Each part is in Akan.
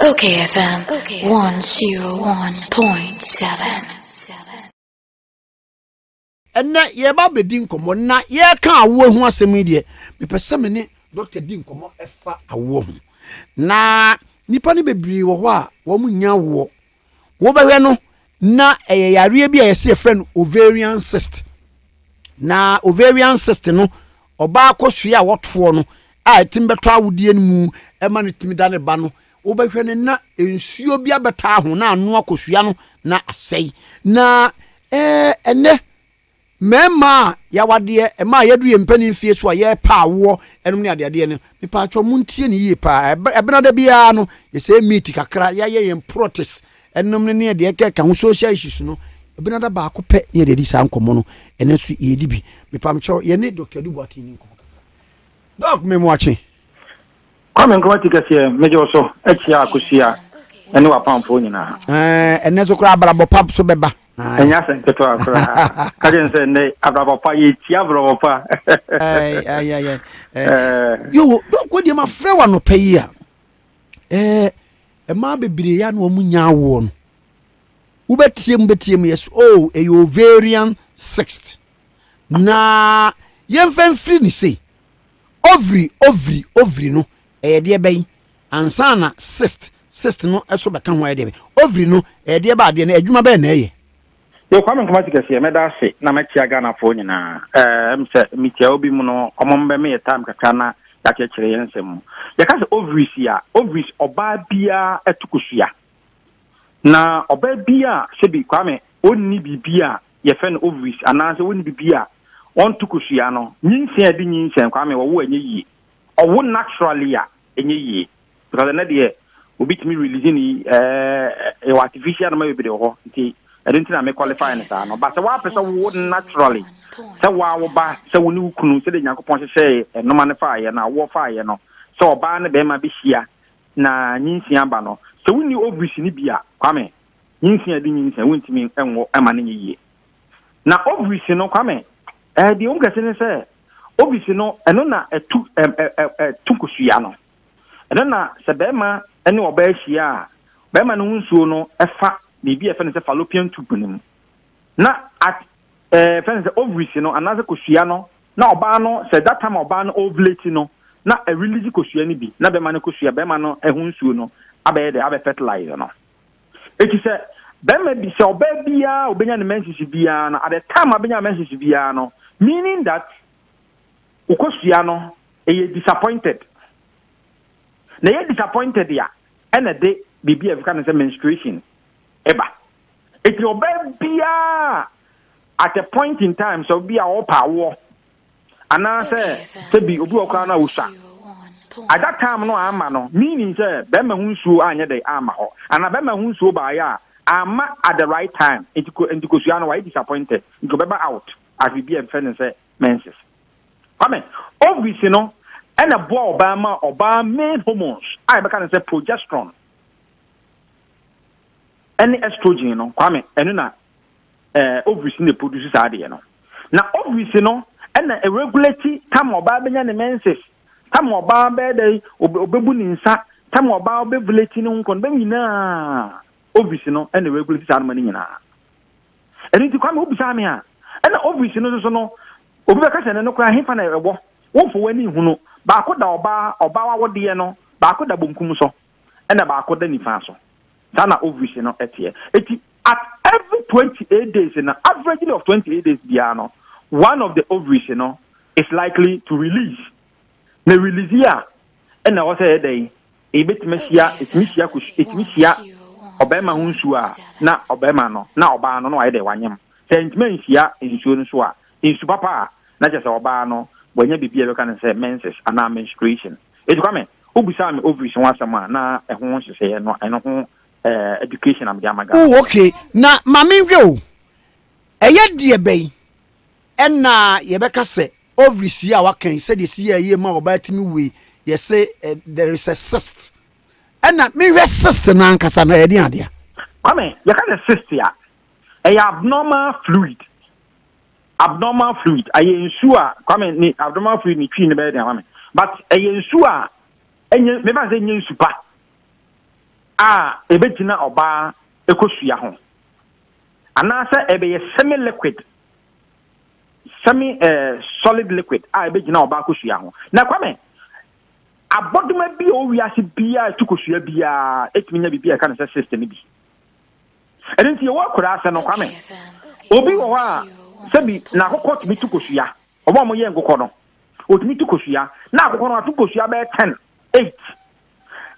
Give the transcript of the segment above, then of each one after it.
Okay, FM 101.7. And na ye ba be din komo na ye ka awo hu asem de me pese me ne doctor din komo efa awo hu na nipa ne bebiri wo ho a wo munya wo wo behwe no na yare bi a yese friend ovarian cyst na ovarian cyst no oba akosua woto no a etimbeto awudie nmu ema ne timida ne ba no wo behwe ne na ensuo bi abeta ho na anu akosua no na asei na ene mema ya wade ema yedu ye mpani fie so ye pa wo enum ne ade ne me pa atwo muntie ne yie pa ebena da bia no ye se meet kakra ya ye protest enum ne ade ka ho social issues no ebena da ba akopɛ ne ade di sa nkomo no ene so ye di bi me pa mcho ye ne Dr. Dubois ni nkomo doc me mo achi kwame nkomo tikase mejo so achia akosia ene wa pamfo nyina ene so kra abrabo pap so beba enya senketo akra kaje nse ne abrabo pa ye tia abrabo pa yo ko di ma frɛ wa no payi a ma bebire ya no munya awo no ubetiem yes a ovarian cyst na yemfan free ni say ovary no de ben ansana cyst no eso beka ho de ovary no de ba de na adwuma ba na eye yo kwame nkomatikase me da se na machia Ghana fo nyina mse mitia obi mu no omombe me time kakra na ya kekere yensem ya ka se ovaries oba bia etukusua na oba bia se bi kwame onni bibia ye fe no ovaries anase onni bibia on tukusua no nyinsia di nyinsia kwame wo anye yi owo naturally a enye yi because na de obi timi releasing artificial na maybe de ho nti I didn't know I may qualify in the but what person would naturally. So while ba so when you kunu say the Yakupon say no man fire na war fire no. So ban the bema be here na nyinsia ba no. So when you obviously ni bia kwame nyinsia di nyinsia wontimi enwo emane ye. Na obviously no kwame the umkase ne say obviously no eno na tukusua no. Eno na se bema ene oba hia bema no nsuo no efa bibi efe ne fallopian tube nim na at efe ne ovaries no anaze kosua no na oba no se that time oba no ovulate no na a release kosua ni bi na be ma no kosua be ma no ehun suo no abe de abe fertilize no eti se be ma bi se oba bia obenya ne menses bia no at the time obenya menses bia no meaning that ukosua no e disappointed na ye disappointed ya ene de bibi efe kan say menstruation eba it your baby at a point in time so be our power and I say be obi okra na usa at that time no ama no meaning say be ma hunsuo anya dey ama ho and be ma hunsuo ba ya ama at the right time it go so na why disappointed it go be out as we be friend say menses come obviously no and a boy oba main hormones I be can say progesterone any estrogen no kwame eno na ovaries ne produce ade no na ovaries no na regulate tam oba benya ne menses tam oba be dey obebu ni nsa tam oba obevulate ne nkon be nyina ovaries no na regulate sa no mani nyina eno ti kwame obisa me a na ovaries no so no obi be ka se ne no kra hefa na ebo wonfo wani hu no ba ko da oba wa wode no ba ko da bonkum so na ba ko da nifa so Sana ovaries no etie. At every 28 days in an average of 28 days biano, one of the ovaries is likely to release. The release here and I was a day a bit messia it's missia obema hunsua na obema no na oba no I de wanyam. Sentiment here insurance wa in supapa na just oba no when you be can say menses and menstruation. It's coming. Ubisa me ovaries once a man na a hon say no I know education am jamaga. Oh okay. Na mami wo. Eye de be. Na ye beka se ovaries ya wakan said you see ye ma obatimi we ye say there is a cyst. Na me we cyst na ankasa na ye de ade. Kwame, you can cyst ya. A abnormal fluid. I ensure kwame ni abnormal fluid ni twi ne be de kwame. But I ensure enye me ba say enye super. ebegyina oba ekosua ho anasa ebe semi liquid semi solid liquid ebegyina oba kosua ho na kwame aboduma bi o wiase bia tukosua bia etiminya bibia ka na system bi edenti wo kura ase no kwame obi wo ha sebi na akokọ timi tukosua obo mo ye ngokọ no otimi tukosua na akokọ no atukosua be 10 8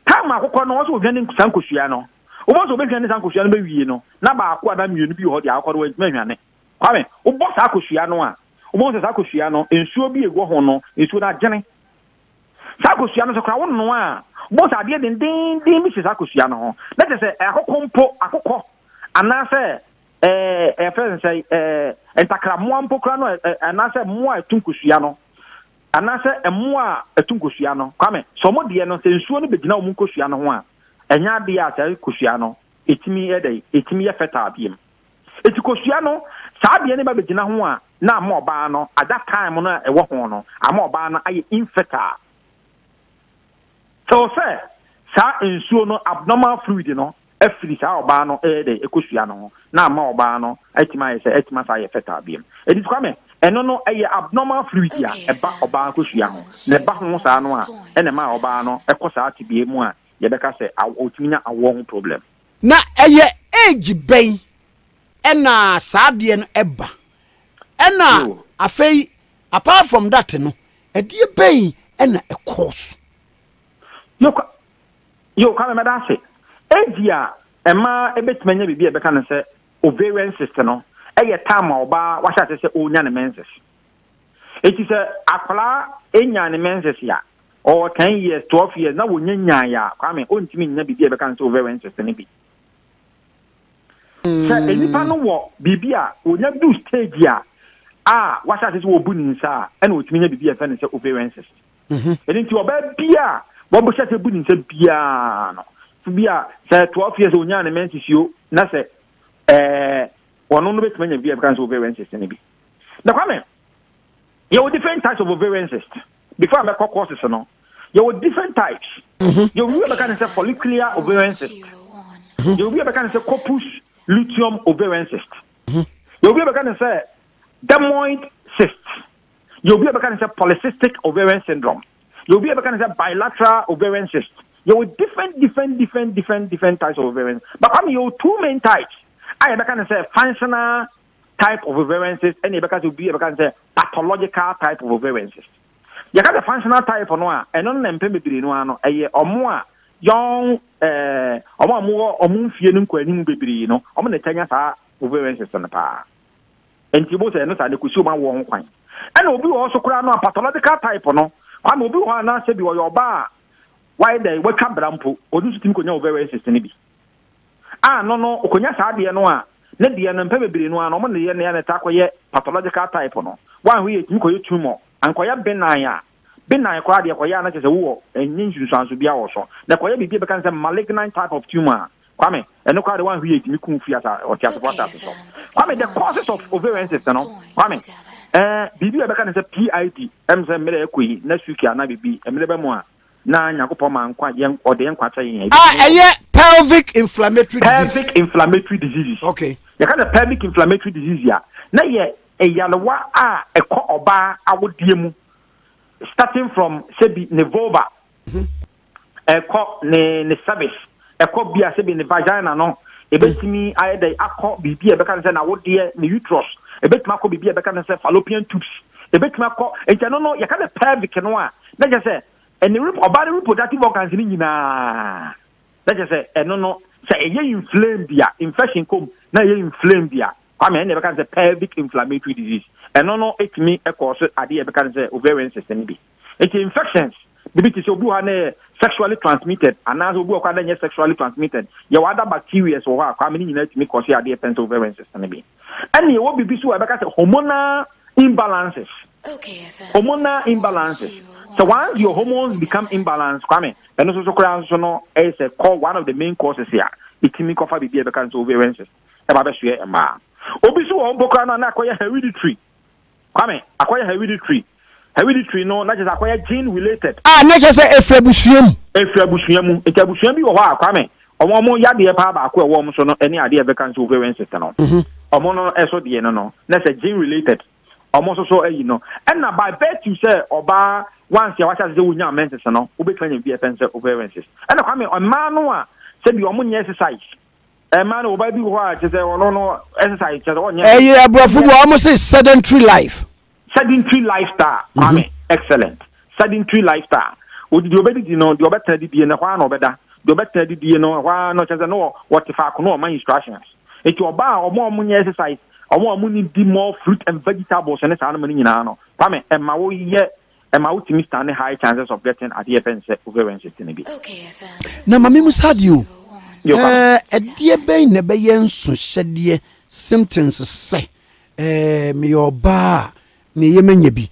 Kama akokọ no so odwane sankosua no obo so obedwane sankosua no be wie no na ba akọ ada mienu bi ho de akọ do adwane kwame obo sa akosua no a obo so sa akosua no ensuo bi ego ho no ensuo na agene sa akosua no so kra wono a obo sa de den bi sa akosua no ho na te se akokọ mpo akokọ anase friend say entakra mo ampo kra no anase mo a tunkosua no anase emo a etunkosua no kwame so mo de no sensuo no begina omu nkosua no ho a enya de a tare kosua no etimi ye feta abiem etikosua no saa de ne ba begina ho a na ama oba no at that time no e wo ho no ama oba no aye infertile so say saa ensuo no abnormal fluid no afiri saa oba no ekosua no ho na ama oba no etima sa ye feta abiem edit kwame eno no eye abnormal fluid ya eba oba kosua ho na eba ho saa no a ene ma oba no ekosa atibie mu a ye beka se otiminya awo ho problem na eye age ben ena saa de no eba ena afei apart from that no edie ben ena ekos yo ka me da se age ya ema ebetimanya bibia beka ne se ovarian cyst no eye time oba washa se onya ne menses eti se akwala enya ne menses ya or 10 years 12 years na wonya nya ya kwame ontimi nya bibia be kan so ovarian cyst ne bi se enipa no wo bibia onya do stage ya washa se wo bu ni nsa ena otimi nya bibia fe ne se ovarian cyst enti oba bia wo bo se bu ni nsa bia no bia se 12 years onya ne menses yo na se one no betimanya bia because ovarian cyst ne bi na kwame you have different types of ovarian cyst before I make courses no you have different types you will be can say follicular ovarian cyst you will be can say corpus luteum ovarian cyst you will be can say dermoid cyst you will be can say polycystic ovarian syndrome you will be can say bilateral ovarian cyst you have different types of ovarian but I mean you have two main types I can say functional type of ovarian cyst and you can say pathological type of ovarian cyst. You got the functional type no a eno na mpem bebiri no ano eye omo a young omo fie no kwani bebiri no omo na tanya sa ovarian cyst na pa enti bo se no sa de kusi o ma wo ho kwan ana obi wo so kura no pathological type no kwa obi wo na se bi wo yoba why dey we ka brampo odu sutim konya ovarian cyst ni bi no okonya sa de no a na de no mpem bebiri no ano omo na ye na ta koye pathological type no wa hu ye tim koye tumor ankoya benign kwa de koya na chese wo enyin nsunsanso bia wo so na koya bibia be kan say malignant type of tumor kwame eno kwa de wan hu ye timi kun fi asa o tia support asa so kwame the causes of ovarian cyst no kwame bibia be kan say PID say mere ekoyi na sukia na bibi emre be mu a na nyakopo man kwa ye o de nkwa cha yen pelvic inflammatory diseases okay you can the pelvic inflammatory disease ya na ye eyalewa eko oba awodie mu starting from sebi ne vulva eko ne cervix eko bia sebi ne vagina no ebetimi ayede akọ bibi ebeka nse na awodie ne uterus ebetimi akọ bibi ebeka nse fallopian tubes ebetimi akọ enchano no ya ka the pelvic no a na je say eni oba reproductive organs ni nyina na je say eno no say eye inflamed bia infection kom na eye inflamed bia I mean, they can say pelvic inflammatory disease. And no, it me a cause idea because ovarian system be. It's infections. The bit is sexually transmitted, and as we work on sexually transmitted, your other bacteria or what coming in to me cause idea pen's ovarian system be. And you will be so because hormonal imbalances. Okay, hormonal imbalances. So once your hormones become imbalanced, come and also no is a call one of the main causes here. It me cover be because ovarian system. Obisu o mbokra na akoya hereditary kwame akoya hereditary no na just akoya gene related na just say efrabusuam bi wo ho kwame omo yade pa ba ko e wo mo so no ene ade e be kan so ovarian cyst no omo no eso de no na say gene related omo so ayi no and na by virtue say oba once ya wacha say wunya menses no obe kan bi e pense ovarian cyst and na kwame ma no a say bi omo nya exercise man oba bi ho a say no exercise say onya abrafo bo omo say sedentary lifestyle excellent sedentary lifestyle odi obedi no di obeta di na kwa na obeda di obeta di no kwa no say no what fa ko no man instructions eti oba omo nya exercise omo ni di more fruit and vegetables and say no nyina no kwame emma wo ye emma wo timi stand high chances of getting adie pense ovarian cyst ne bi na mame musadio edie ben ne be yenso hyede symptoms say me yoba ne yemanya bi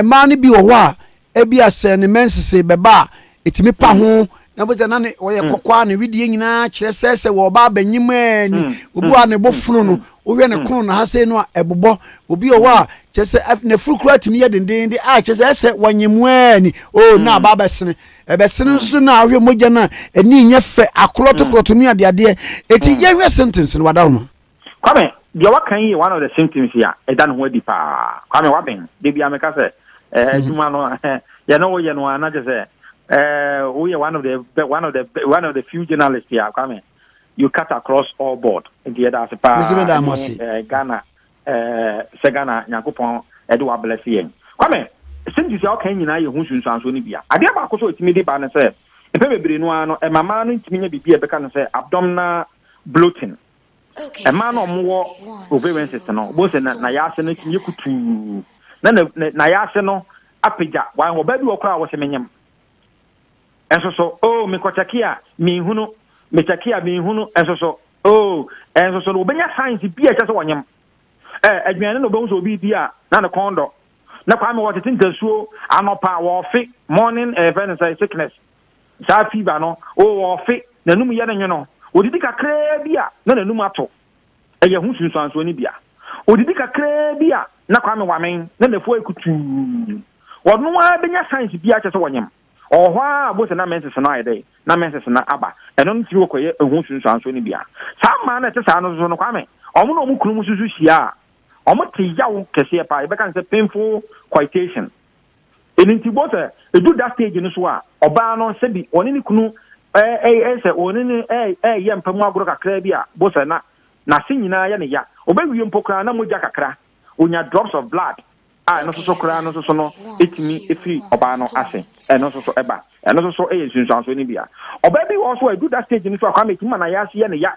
ma ne bi wo ho a ebi ase ne menses beba etimi pa ho na bo na ne oye kokwa ne widie nyina kire sese wo ba banyim ani obi wa ne bofunu no owie ne kono na hase no ebobo obi o wa kire ne furukura timi ye dendende a kire sese wanyim ani o na ba besene ebesene nso na ahwe mogya na ani nya fe akoloto ni ade eti ye hwe sentence no wadaw no kwame dia wakan yi one of the symptoms here edan ho adi pa kwame waben de bia me ka se juma no ye no ana je se we are one of the few journalists here kwame you cut across all board the other pa Ghana Ghana Nyakopon edo wa bless yen kwame since you okay nyina ye hu sunsanso ni bia ade ba ko so etimi de ba ne se epe bebre no ano mama no ntimi nya bibia be ka ne se abdominal bloating a man or more ovarian cyst no bo se na ya se no timi kutu na ya se no apija wa ho ba bi okra wo se menyam enso oh me kwachakia me hunu me chakia me hunu enso oh enso no obenya science bi e chese wonyam adwene no bo so bi dia na ne kondo na kwa me wo tete ntasuo anopa wo fe morning event sickness sa fever no oh wo fe na num ye ne no odidi kakra bia na nanum ato eye hu sunsanso ni bia odidi kakra bia na kwa me wamen na nafo ekutu wonu a benya science bia chese wonyam ohwa abose na menses na ide na menses na aba eno nti wo koye hu sunsanso ni bia sa ma na tesa no so no kwa me omo no mu kunu mu susu hia omo te yawo kese pa e be kan say painful coitation eninti bote e do that stage no so a oba no se bi oni ni kunu say oni ni ye mpamu agoro kakra bi a bote na sinyina ya ne ya obawie mpokra na moja kakra onya drops of blood no so kra no so no etimi efiri oba no ase no so eba no so sunsanso ni bia oba bi wo so e do that stage ni so akwa metima na ya se ya ne ya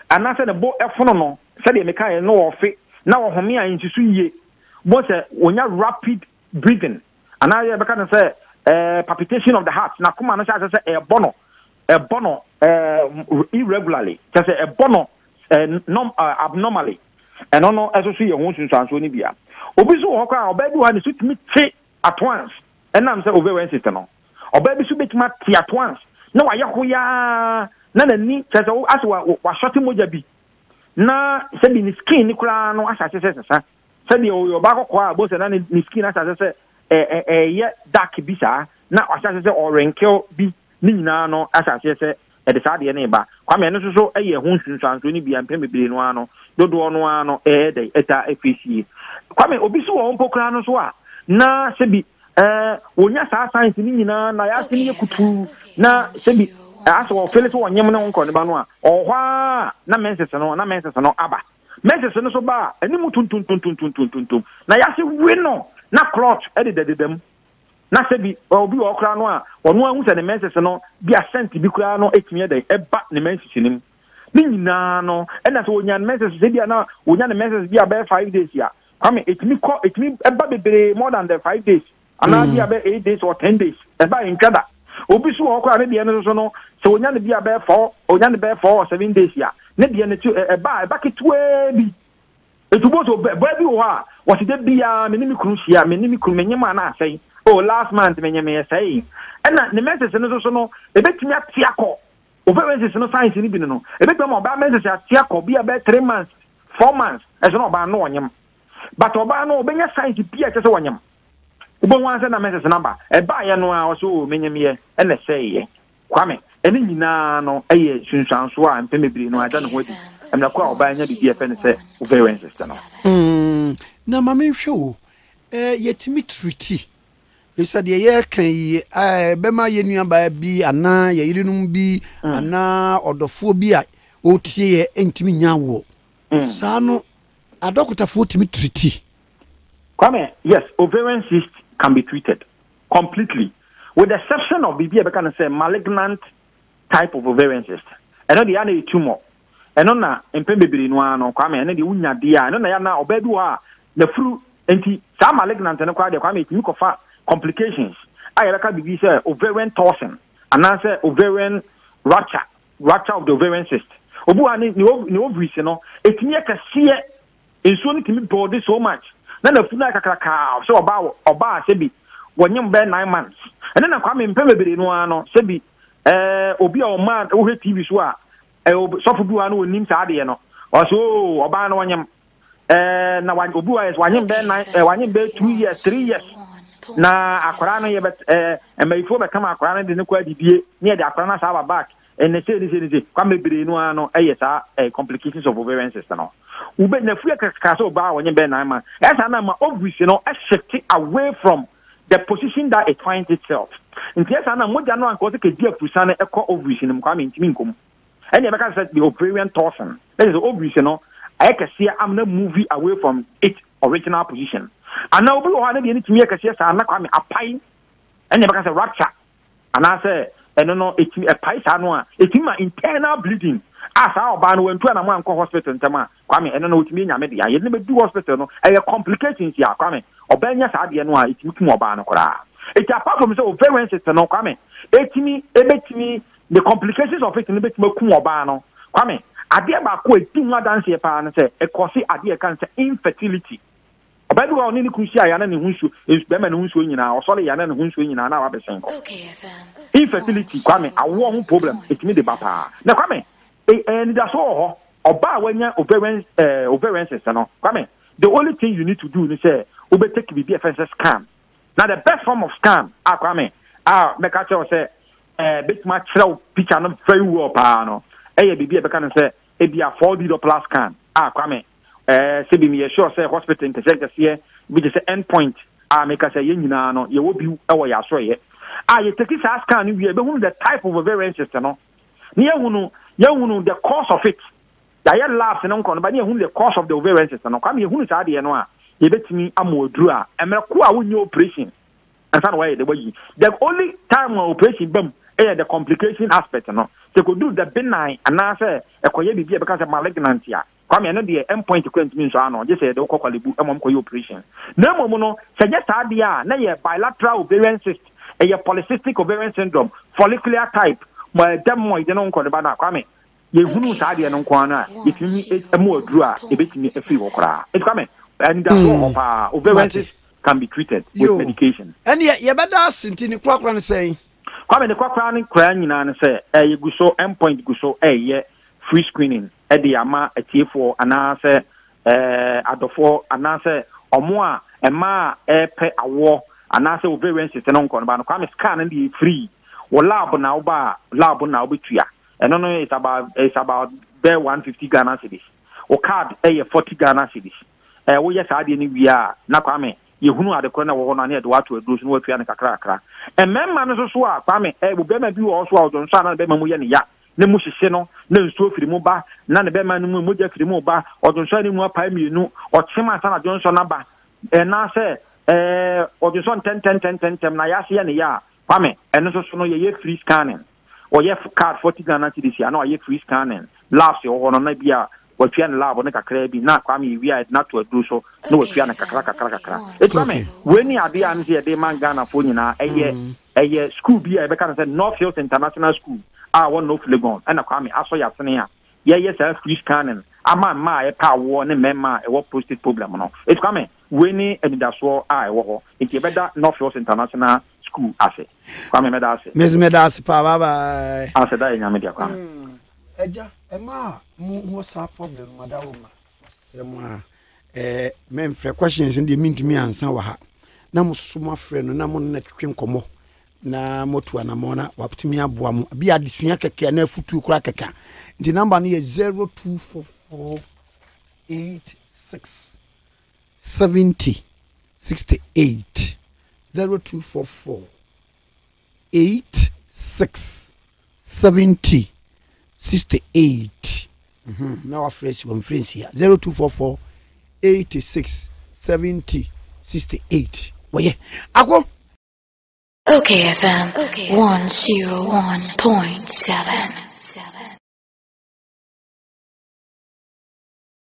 anase ne bo efono no se de meka ye no wo fe na wo home an ntisu yie bo se onya rapid breathing ana ye beka na se palpitation of the heart na kuma no sha se ebono irregularly just ebono abnormally eno no eso so ye ho sunsanso ni bia obi so ho kwa oba bi wa ne sutimi te at once enam se ovarian cyst no oba bi so betima te at once na wa ye ho ya na nani just as wa short moja bi na se bi ni skin ni kura no asase se bi o ba kokwa bo se na ni skin asase se ye dark bi sa na asase se orange bi ni nyina no asase se e de sade ne ba kwame no so eye hu sunsanso ni bia mpem bebere no ano dodo no ano de eta efisi kwame obi so won pokra no so a na se bi wonya sa science ni nyina na ya se ni kutu na se bi aso wo fele so wonyem ne nko ne ba no a ohwa na menses no aba menses no so ba ani mu tuntum na ya se we no na clot e de dedem na se bi obi wo kra no a ono ahu se ne menses no bi asent bi kra no etimi de eba ne menses nim ni nyina no e na so wonya menses se bi na wonya ne menses bi aba 5 days ya kwame etimi eba bebere more than the 5 days ana bi aba 8 days or 10 days eba intwada obi so wo kra ne bi no so no se wonya ne bi aba 4 wonya ne be 4 or 7 days ya ne bi ne tu eba ketwe bi etubo so ba bi wo ha what de bia me ni mikru hia me ni mikru menyema na asai oh last month menyema asai ena ne message no so no ebetimi atiako ovarian no science ni bi no ebetimi oba message atiako bia be 3 months 4 months eso no oba no onyem but oba no obenya science bia tese wonyem ubo wanse na message number eba ye no a so menyem ye ena sei ye kwame ene nyina no eye sunsanso a mpemebiri no ada no ho adi emna kwa oba nya bibi efe ne se ovarian cyst no na mama hwe wo yetimi treaty isa de ye kan yi bema ye nuaba bi ana ye yirinum bi ana odofo bi a otie ye entimi nyawo sa no adokotafo timi treaty Kwame, yes, ovarian cyst can be treated completely, with the exception of BB, I can say malignant type of ovarian cyst. And then the other tumor. And on na impembe no Kwame, and then the unya dia, and then na obedua the flu anti some malignant and Kwame, Kwame, you can complications. I like BB say ovarian torsion, and I say ovarian rupture of the ovarian cyst. Obu ani ni ovaries no, it me ka see in so many body so much. Na na funa kakaka so oba se bi wonyem be 9 months ene na Kwame mpemebere no ano se bi obi o man wo TV so a sofu bi wa no onim sa ade no o so oba no wonyem na obi wa wanyem be 9 wanyem be 2 years 3 years na akwara no ye beemaifo be kama akwara no de ne kwa didie ne de akwara na sa ba back ene se Kwame bere no ano sa complications of ovarian cyst no ube na free so ba wonye be 9 months esa na ma ovaries no shift away from the position that it finds itself nti esa na moja no anko se ke dia fusa na ekọ ovaries no Kwame ntimi nkom ene be ka say the ovarian torsion that is the ovaries no I can see am na moving away from its original position and now obi ho na de ntimi ka see sa na Kwame apai ene be ka say rupture and I say no it a pai sa no a it ma internal bleeding asa oba no wentu na mo anko hospital ntama Kwame eno no utimi nyame de aye ne be du hospital no complications ya Kwame oba nya sa de no a itimi kum oba no kora it apart from so ovarian cyst no Kwame etimi the complications of it ne betimi kum oba no Kwame ade ba ko eti nwa dance e pa no se e kosi ade e kan se infertility oba bi wa oni ni kunshi aya na ne hunsu be ma ne hunsu nyina o sole ya na ne hunsu nyina na wa be sen ko infertility Kwame awo ho problem etimi de bapa na Kwame and that's all oba wanya ovarian cyst no Kwame the only thing you need to do is say obe take BBFS scan now the best form of scan Kwame make a tell say bit much show picture no very well pa no BB be can say e be a 4D Doppler scan Kwame say be me sure say hospital in Kese be just endpoint make us say yen nyina no ye wo bi e wo ya so ye you take this scan we be who the type of ovarian cyst no near who the cause of it. The labs and uncle, but who the cause of the ovarian cyst. No, come here, who is idea no. You bet me a more drua, and Melkua win your operation. And some way the way the only time operation boom the complication aspect. No, they could do the benign and answer a coyote because of malignancy. Come here, no, the endpoint to quench means I know, just say the Okolibu among operation. No, mono, suggest idea, nay, bilateral ovarian cyst, a polycystic ovarian syndrome, follicular type. My demo don't call the banana Kwame. You who side and Kwana, if you need a more draw, a bit me a free walker. It's coming. And the ovarian cyst can be treated with medication. And yet, you better sit in the clock run saying, Kwame the clock running crying and say, you go so endpoint go so free screening, the ama a T4 and answer Adolfo and answer or more a ma pay a war and answer ovarian cyst and uncle. Kwame scan and be free. Well, lab now be tria. And no, it's about there 150 Ghana cedis. Or card 40 Ghana cedis. We just had any we are na Kwame. You who are the corner one on here to watch to do no piano cracker. And men man is also Kwame, will be maybe also out on Sana Bemamuyan ya. Ne Mushiseno, no so for the moba, none of Beman Muja for the moba, or don't show any more pie you know, or Chima Sana Johnson number. And now say, or the son 10 Nayasi and ya. Kwame, and also no ye free scanning. Or ye card 40 Ghana this year, no ye free scanning. Last year or no be a what you and lab on a crabby, not Kwame, we are not to do so, no piano cracker. It's Kwame, when you are the answer, they man Ghana for you now, a year school be a better than North Hills International School. I want no flagon, and a Kwame, I saw your senior. Yes, free scanning. I'm a power and a member, a what posted problem. No, it's Kwame, when and that's what I war. It's a better North Hills International School ase Kwame medase medase pa bye ase da nya media Kwame eja ema mo sa problem madawo ma asemo men frɛ questions ndi mintumi ansa wa ha na mo soma frɛ no na mo na twetwe nkomo na motu anamona waptumi aboa mu bi adesua keke na afutu kura keka nti number no ye 0244 86 70 68 0244 86 70 68 now a fresh one friends here 0244 86 70 68 well ako Okay FM 101.7